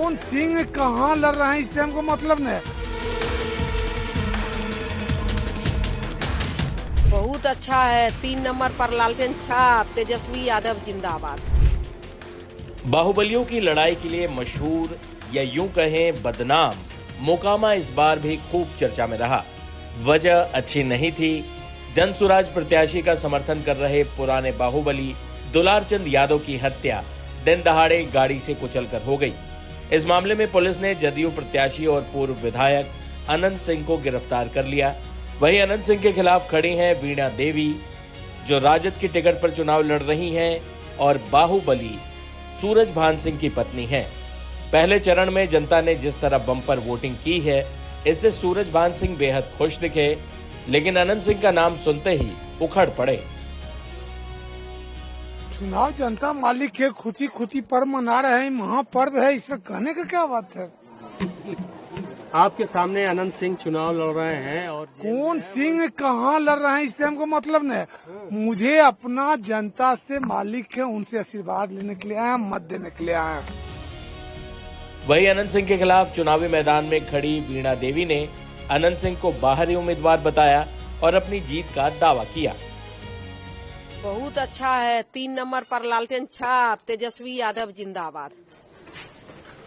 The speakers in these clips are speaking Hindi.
कौन सिंह कहाँ लड़ रहे हैं इससे हमको मतलब नहीं। बहुत अच्छा है। 3 नंबर पर लालटेन छाप, तेजस्वी यादव जिंदाबाद। बाहुबलियों की लड़ाई के लिए मशहूर या यूं कहें बदनाम मोकामा इस बार भी खूब चर्चा में रहा। वजह अच्छी नहीं थी। जनसुराज प्रत्याशी का समर्थन कर रहे पुराने बाहुबली दुलारचंद यादव की हत्या दिन दहाड़े गाड़ी से कुचलकर हो गई। इस मामले में पुलिस ने जदयू प्रत्याशी और पूर्व विधायक अनंत सिंह को गिरफ्तार कर लिया। वहीं अनंत सिंह के खिलाफ खड़ी हैं वीणा देवी, जो राजद की टिकट पर चुनाव लड़ रही हैं, और बाहुबली सूरजभान सिंह की पत्नी हैं। पहले चरण में जनता ने जिस तरह बम्पर वोटिंग की है, इससे सूरजभान सिंह बेहद खुश दिखे, लेकिन अनंत सिंह का नाम सुनते ही उखड़ पड़े। चुनाव जनता मालिक के खुशी खुशी पर्व मना रहे हैं, महापर्व है, इसमें कहने का क्या बात है। आपके सामने अनंत सिंह चुनाव लड़ रहे हैं और कौन सिंह कहाँ लड़ रहे हैं इससे हमको मतलब नहीं। मुझे अपना जनता से मालिक है, उनसे आशीर्वाद लेने के लिए आया, मत देने के लिए आया। वही अनंत सिंह के खिलाफ चुनावी मैदान में खड़ी वीणा देवी ने अनंत सिंह को बाहरी उम्मीदवार बताया और अपनी जीत का दावा किया। बहुत अच्छा है। 3 नंबर पर लालटेन छाप, तेजस्वी यादव जिंदाबाद।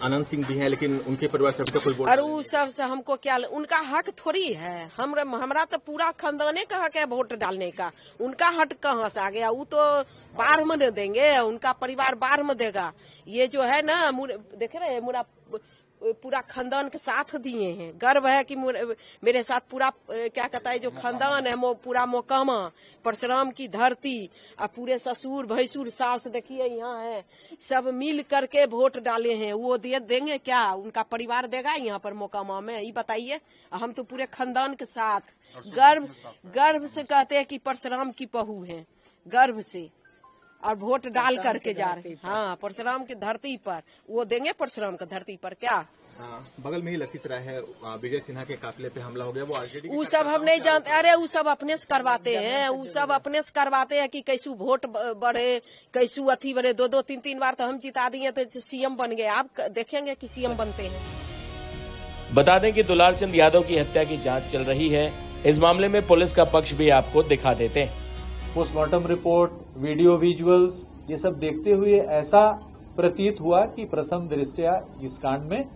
अनंत सिंह भी हैं, लेकिन उनके परिवार से अभी तक कोई वोट और उस सब से हमको क्या, उनका हक थोड़ी है। हमरा तो पूरा खानदाने का हक है वोट डालने का। उनका हक कहाँ से आ गया? वो तो बाढ़ में दे देंगे, उनका परिवार बाढ़ में देगा। ये जो है ना, देख रहे हैं, पूरा खानदान के साथ दिए हैं। गर्व है कि मेरे साथ पूरा क्या कहता है जो खानदान है, पूरा मोकामा परशुराम की धरती, और पूरे ससुर भैंसुर सास देखिए यहाँ है, सब मिल करके वोट डाले हैं। वो देंगे क्या? उनका परिवार देगा यहाँ पर मोकामा में? ये बताइए। हम तो पूरे खानदान के साथ गर्व से कहते हैं कि परशुराम की बहू है, गर्व से, और वोट डाल करके जा रहे हैं। हाँ, परशुराम की धरती पर वो देंगे। परशुराम की धरती पर क्या? बगल में ही लखीसराय है, विजय सिन्हा के काफिले पे हमला हो गया। वो आरजेडी वो सब हम नहीं जानते। अरे वो सब अपने से करवाते हैं, वो सब अपने से करवाते हैं कि कैसू वोट बढ़े, कैसू अथी बढ़े। 2-2, 3-3 बार तो हम जिता दिए तो सीएम बन गए। आप देखेंगे कि सीएम बनते हैं। बता दें कि दुलारचंद यादव की हत्या की जांच चल रही है। इस मामले में पुलिस का पक्ष भी आपको दिखा देते हैं। पोस्टमार्टम रिपोर्ट, वीडियो विजुअल्स, ये सब देखते हुए ऐसा प्रतीत हुआ कि प्रथम दृष्टया इस कांड में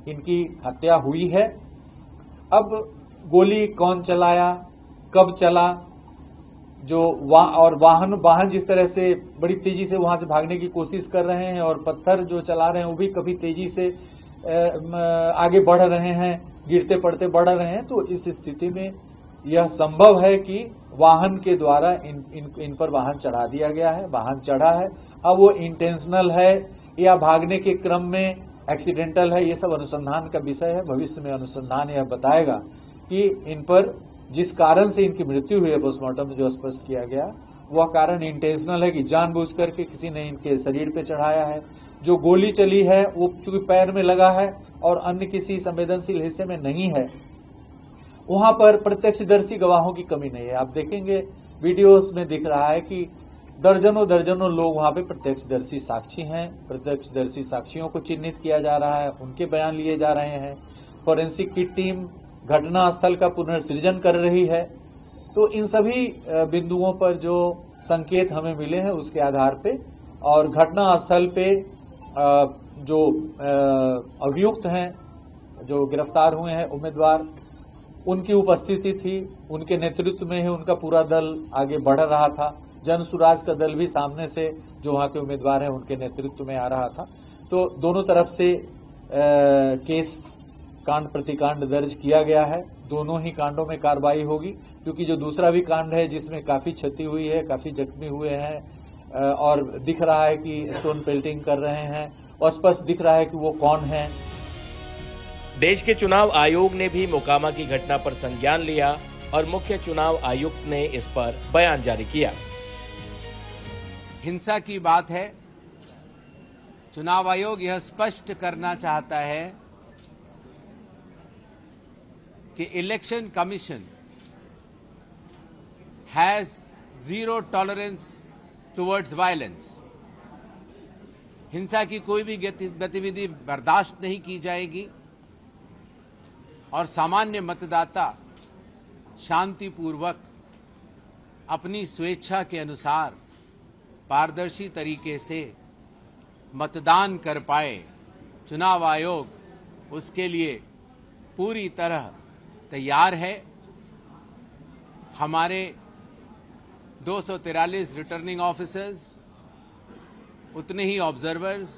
इनकी हत्या हुई है। अब गोली कौन चलाया, कब चला, और वाहन जिस तरह से बड़ी तेजी से वहां से भागने की कोशिश कर रहे हैं, और पत्थर जो चला रहे हैं वो भी कभी तेजी से आगे बढ़ रहे हैं, गिरते पड़ते बढ़ रहे हैं। तो इस स्थिति में यह संभव है कि वाहन के द्वारा इन पर वाहन चढ़ा दिया गया है, वाहन चढ़ा है। अब वो इंटेंशनल है या भागने के क्रम में एक्सीडेंटल है, ये सब अनुसंधान का विषय है। भविष्य में अनुसंधान यह बताएगा कि इन पर जिस कारण से इनकी मृत्यु हुई है, पोस्टमार्टम में जो स्पष्ट किया गया, वह कारण इंटेंशनल है कि जानबूझ करके किसी ने इनके शरीर पे चढ़ाया है। जो गोली चली है वो चूंकि पैर में लगा है और अन्य किसी संवेदनशील हिस्से में नहीं है, वहां पर प्रत्यक्षदर्शी गवाहों की कमी नहीं है। आप देखेंगे वीडियोस में दिख रहा है कि दर्जनों लोग वहां पे प्रत्यक्षदर्शी साक्षी हैं। प्रत्यक्षदर्शी साक्षियों को चिन्हित किया जा रहा है, उनके बयान लिए जा रहे हैं। फोरेंसिक की टीम घटना स्थल का पुनर्सृजन कर रही है। तो इन सभी बिंदुओं पर जो संकेत हमें मिले हैं उसके आधार पे, और घटना स्थल पे जो अभियुक्त हैं, जो गिरफ्तार हुए हैं उम्मीदवार, उनकी उपस्थिति थी। उनके नेतृत्व में ही उनका पूरा दल आगे बढ़ रहा था। जनसुराज का दल भी सामने से, जो वहां के उम्मीदवार हैं, उनके नेतृत्व में आ रहा था। तो दोनों तरफ से केस कांड प्रतिकांड दर्ज किया गया है। दोनों ही कांडों में कार्रवाई होगी, क्योंकि जो दूसरा भी कांड है जिसमें काफी क्षति हुई है, काफी जख्मी हुए हैं, और दिख रहा है कि स्टोन पेल्टिंग कर रहे हैं, और स्पष्ट दिख रहा है कि वो कौन है। देश के चुनाव आयोग ने भी मोकामा की घटना पर संज्ञान लिया और मुख्य चुनाव आयुक्त ने इस पर बयान जारी किया। हिंसा की बात है। चुनाव आयोग यह स्पष्ट करना चाहता है कि election commission has zero tolerance towards violence. हिंसा की कोई भी गतिविधि बर्दाश्त नहीं की जाएगी और सामान्य मतदाता शांतिपूर्वक अपनी स्वेच्छा के अनुसार पारदर्शी तरीके से मतदान कर पाए। चुनाव आयोग उसके लिए पूरी तरह तैयार है। हमारे 243 रिटर्निंग ऑफिसर्स, उतने ही ऑब्जर्वर्स,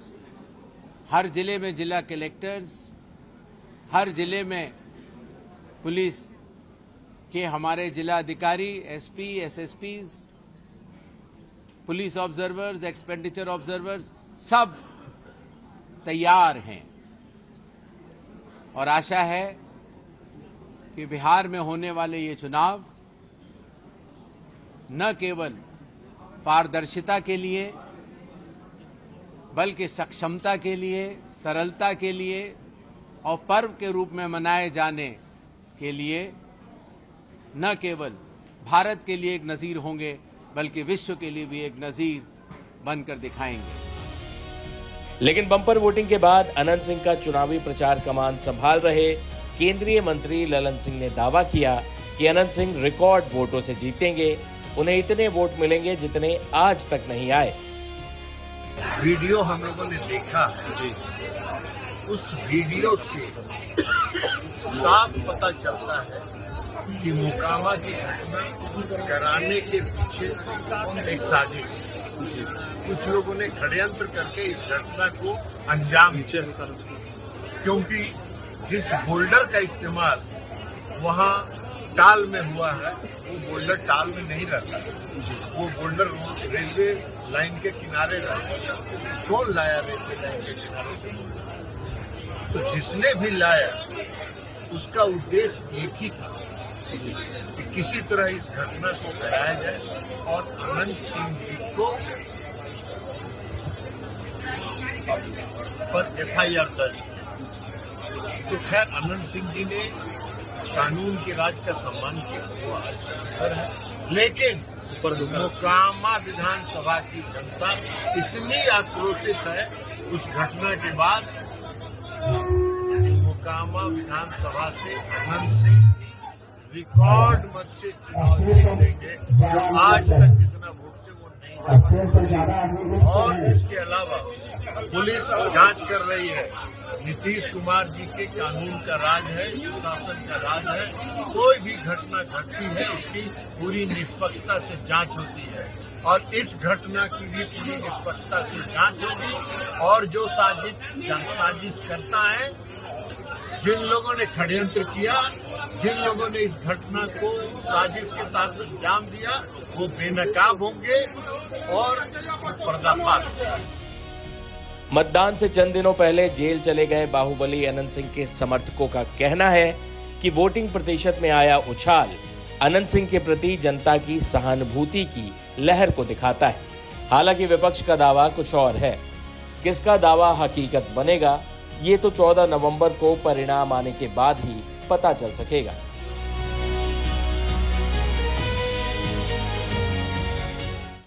हर जिले में जिला कलेक्टर्स, हर जिले में पुलिस के हमारे जिला अधिकारी, SP, SSPs, police observers, expenditure observers सब तैयार हैं और आशा है कि बिहार में होने वाले ये चुनाव न केवल पारदर्शिता के लिए बल्कि सक्षमता के लिए, सरलता के लिए और पर्व के रूप में मनाए जाने के लिए न केवल भारत के लिए एक नजीर होंगे बल्कि विश्व के लिए भी एक नजीर बनकर दिखाएंगे। लेकिन बम्पर वोटिंग के बाद अनंत सिंह का चुनावी प्रचार कमान संभाल रहे केंद्रीय मंत्री ललन सिंह ने दावा किया कि अनंत सिंह रिकॉर्ड वोटों से जीतेंगे। उन्हें इतने वोट मिलेंगे जितने आज तक नहीं आए। वीडियो हम लोगों ने देखा है जी। उस वीडियो से साफ पता चलता है कि मोकामा की घटना कराने के पीछे एक साजिश है। कुछ लोगों ने षड्यंत्र करके इस घटना को अंजाम दिया, क्योंकि जिस बोल्डर का इस्तेमाल वहां टाल में हुआ है वो बोल्डर टाल में नहीं रहता है, वो बोल्डर रेलवे लाइन के किनारे रहता है। कौन लाया रेलवे लाइन के किनारे से बोल्डर? तो जिसने भी लाया उसका उद्देश्य एक ही था कि किसी तरह इस घटना को कराया जाए और अनंत सिंह जी को पर एफआईआर दर्ज किया। तो खैर अनंत सिंह जी ने कानून के राज का सम्मान किया, वो आज सुंदर है। लेकिन मोकामा विधानसभा की जनता इतनी आक्रोशित है उस घटना के बाद कि मोकामा विधानसभा से अनंत सिंह रिकॉर्ड मत से चुनाव जीत देंगे, जो आज तक जितना वोट से वो नहीं जीता। और इसके अलावा पुलिस जांच कर रही है। नीतीश कुमार जी के कानून का राज है, सुशासन का राज है। कोई भी घटना घटती है उसकी पूरी निष्पक्षता से जांच होती है और इस घटना की भी पूरी निष्पक्षता से जांच होगी। और जो साजिश करता है, जिन लोगों ने षड्यंत्र किया, जिन लोगों ने इस घटना को साजिश के तहत अंजाम दिया, वो बेनकाब होंगे और पर्दाफाश होगा। मतदान से चंद दिनों पहले जेल चले गए बाहुबली अनंत सिंह के समर्थकों का कहना है कि वोटिंग प्रतिशत में आया उछाल अनंत सिंह के प्रति जनता की सहानुभूति की लहर को दिखाता है। हालांकि विपक्ष का दावा कुछ और है। किसका दावा हकीकत बनेगा, ये तो 14 नवंबर को परिणाम आने के बाद ही पता चल सकेगा।